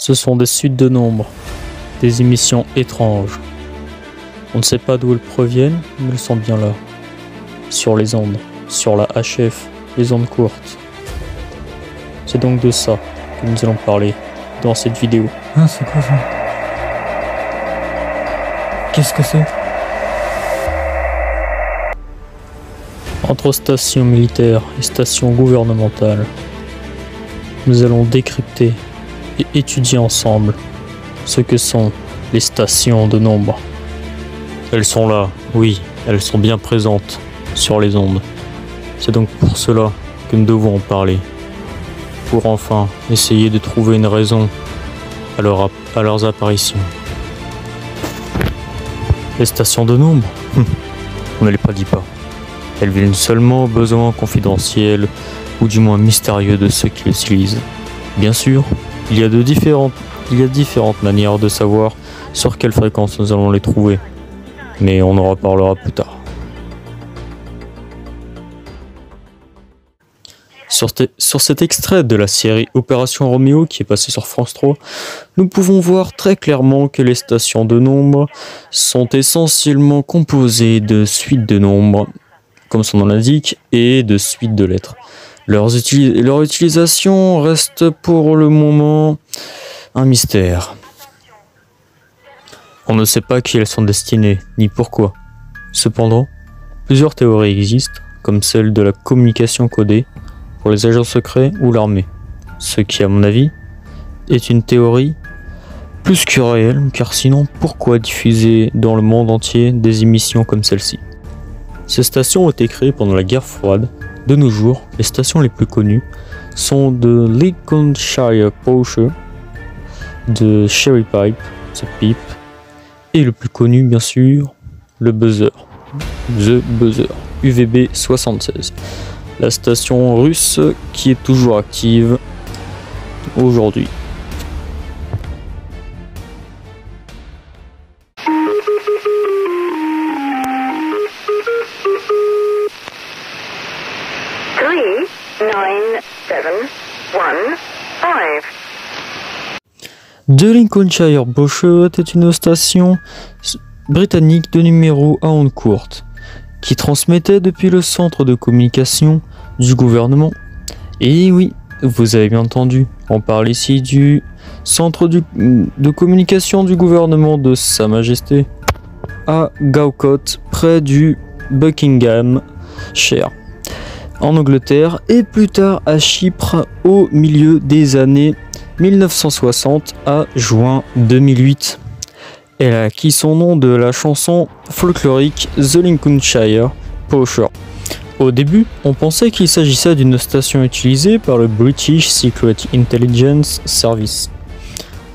Ce sont des suites de nombres, des émissions étranges. On ne sait pas d'où elles proviennent, mais elles sont bien là. Sur les ondes, sur la HF, les ondes courtes. C'est donc de ça que nous allons parler dans cette vidéo. Ah, c'est quoi ça? Qu'est-ce que c'est? Entre stations militaires et stations gouvernementales, nous allons décrypter et étudier ensemble ce que sont les stations de nombres. Elles sont là, oui, elles sont bien présentes sur les ondes. C'est donc pour cela que nous devons en parler, pour enfin essayer de trouver une raison à leurs apparitions. Les stations de nombres, on ne les prédit pas. Elles viennent seulement aux besoins confidentiels ou du moins mystérieux de ceux qui les utilisent. Bien sûr, il y a différentes manières de savoir sur quelle fréquence nous allons les trouver, mais on en reparlera plus tard. Sur cet extrait de la série Opération Roméo qui est passé sur France 3, nous pouvons voir très clairement que les stations de nombres sont essentiellement composées de suites de nombres, comme son nom l'indique, et de suites de lettres. Leur utilisation reste pour le moment un mystère. On ne sait pas à qui elles sont destinées, ni pourquoi. Cependant, plusieurs théories existent, comme celle de la communication codée pour les agents secrets ou l'armée. Ce qui, à mon avis, est une théorie plus que réelle, car sinon, pourquoi diffuser dans le monde entier des émissions comme celle-ci? Ces stations ont été créées pendant la guerre froide. De nos jours, les stations les plus connues sont de Lincolnshire Poacher, de Cherry Pipe, The Pipe, et le plus connu bien sûr, le Buzzer, The Buzzer, UVB 76. La station russe qui est toujours active aujourd'hui. De Lincolnshire Poacher était une station britannique de numéro à ondes courtes qui transmettait depuis le centre de communication du gouvernement. Et oui, vous avez bien entendu, on parle ici du centre de communication du gouvernement de Sa Majesté à Gawcott, près du Buckinghamshire, en Angleterre, et plus tard à Chypre au milieu des années 1960 à juin 2008. Elle a acquis son nom de la chanson folklorique The Lincolnshire Poacher. Au début, on pensait qu'il s'agissait d'une station utilisée par le British Secret Intelligence Service.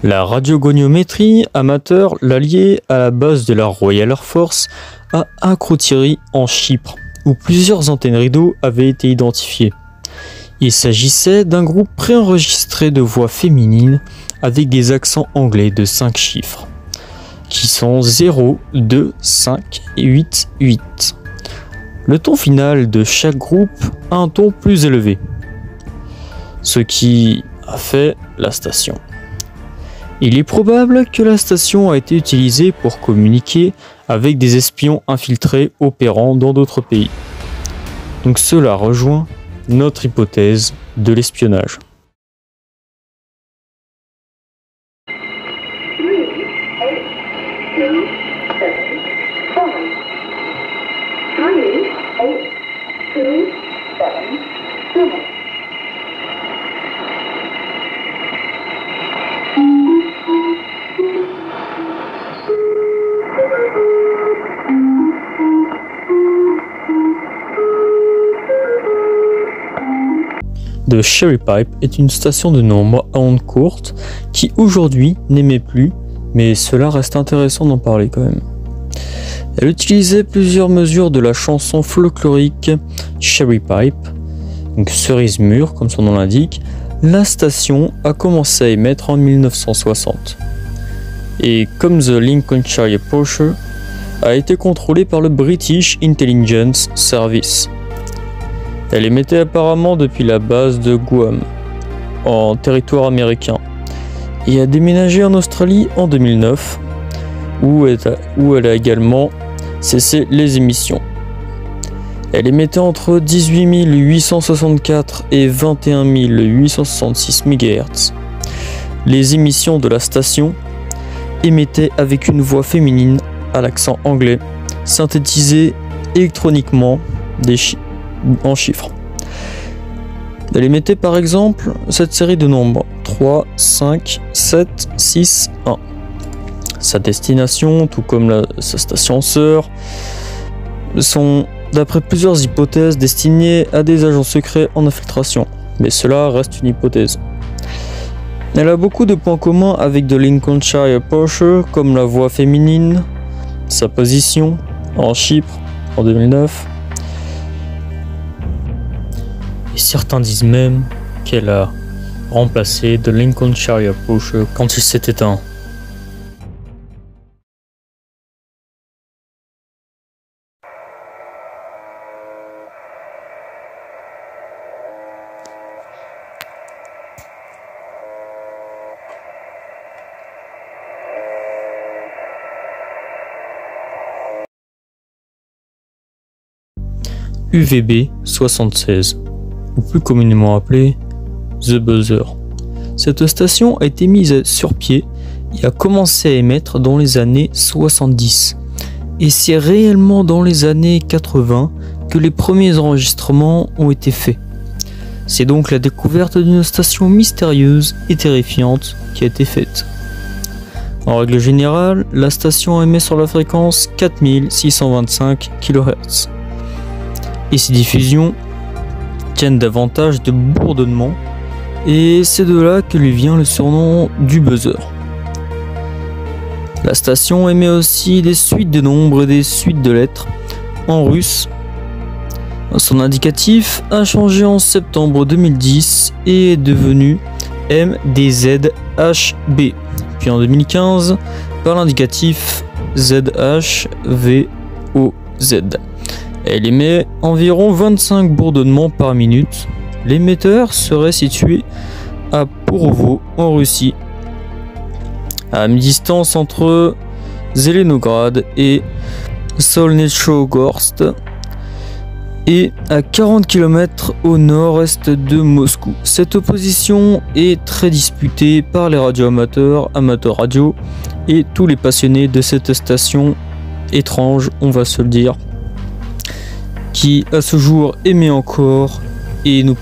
La radiogoniométrie amateur l'a liée à la base de la Royal Air Force à Akrotiri en Chypre, où plusieurs antennes rideaux avaient été identifiées. Il s'agissait d'un groupe préenregistré de voix féminines avec des accents anglais de 5 chiffres, qui sont 0, 2, 5 et 8, 8. Le ton final de chaque groupe a un ton plus élevé, ce qui a fait la station. Il est probable que la station a été utilisée pour communiquer avec des espions infiltrés opérant dans d'autres pays. Donc cela rejoint notre hypothèse de l'espionnage. The Cherry Pipe est une station de nombres à ondes courtes qui aujourd'hui n'émet plus, mais cela reste intéressant d'en parler quand même. Elle utilisait plusieurs mesures de la chanson folklorique Cherry Pipe, donc cerise mûre comme son nom l'indique. La station a commencé à émettre en 1960. Et comme The Lincolnshire Poacher a été contrôlée par le British Intelligence Service. Elle émettait apparemment depuis la base de Guam, en territoire américain, et a déménagé en Australie en 2009, où elle a également cessé les émissions. Elle émettait entre 18 864 et 21 866 MHz. Les émissions de la station émettaient avec une voix féminine à l'accent anglais, synthétisée électroniquement en chiffres. Elle émettait par exemple cette série de nombres 3, 5, 7, 6, 1. Sa destination, tout comme sa station sœur, sont d'après plusieurs hypothèses destinées à des agents secrets en infiltration, mais cela reste une hypothèse. Elle a beaucoup de points communs avec de Lincolnshire Porsche, comme la voix féminine, sa position en Chypre en 2009. Et certains disent même qu'elle a remplacé de Lincolnshire Porsche quand il s'est éteint. UVB 76, ou plus communément appelée The Buzzer. Cette station a été mise sur pied et a commencé à émettre dans les années 70. Et c'est réellement dans les années 80 que les premiers enregistrements ont été faits. C'est donc la découverte d'une station mystérieuse et terrifiante qui a été faite. En règle générale, la station émet sur la fréquence 4625 kHz. Et ces diffusions tiennent davantage de bourdonnements, et c'est de là que lui vient le surnom du buzzer. La station émet aussi des suites de nombres et des suites de lettres en russe. Son indicatif a changé en septembre 2010 et est devenu MDZHB, puis en 2015 par l'indicatif ZHVOZ. Elle émet environ 25 bourdonnements par minute. L'émetteur serait situé à Porovo en Russie, à mi-distance entre Zelenograd et Solnechogorsk, et à 40 km au nord-est de Moscou. Cette position est très disputée par les radioamateurs, amateurs radio et tous les passionnés de cette station étrange, on va se le dire, qui à ce jour émet encore et on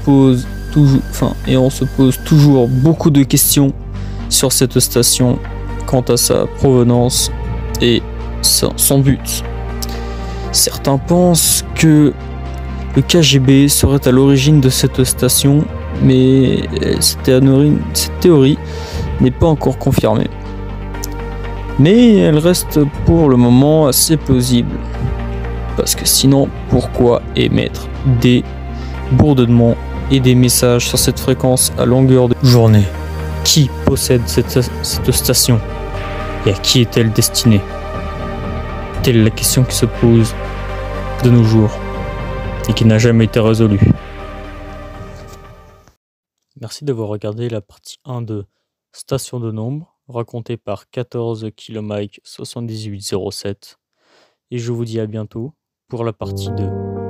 se pose toujours beaucoup de questions sur cette station quant à sa provenance et son but. Certains pensent que le KGB serait à l'origine de cette station, mais cette théorie n'est pas encore confirmée. Mais elle reste pour le moment assez plausible. Parce que sinon, pourquoi émettre des bourdonnements et des messages sur cette fréquence à longueur de journée? Qui possède cette station? Et à qui est-elle destinée? Telle est la question qui se pose de nos jours et qui n'a jamais été résolue. Merci d'avoir regardé la partie 1 de Station de Nombre, racontée par 14 km 7807. Et je vous dis à bientôt pour la partie 2.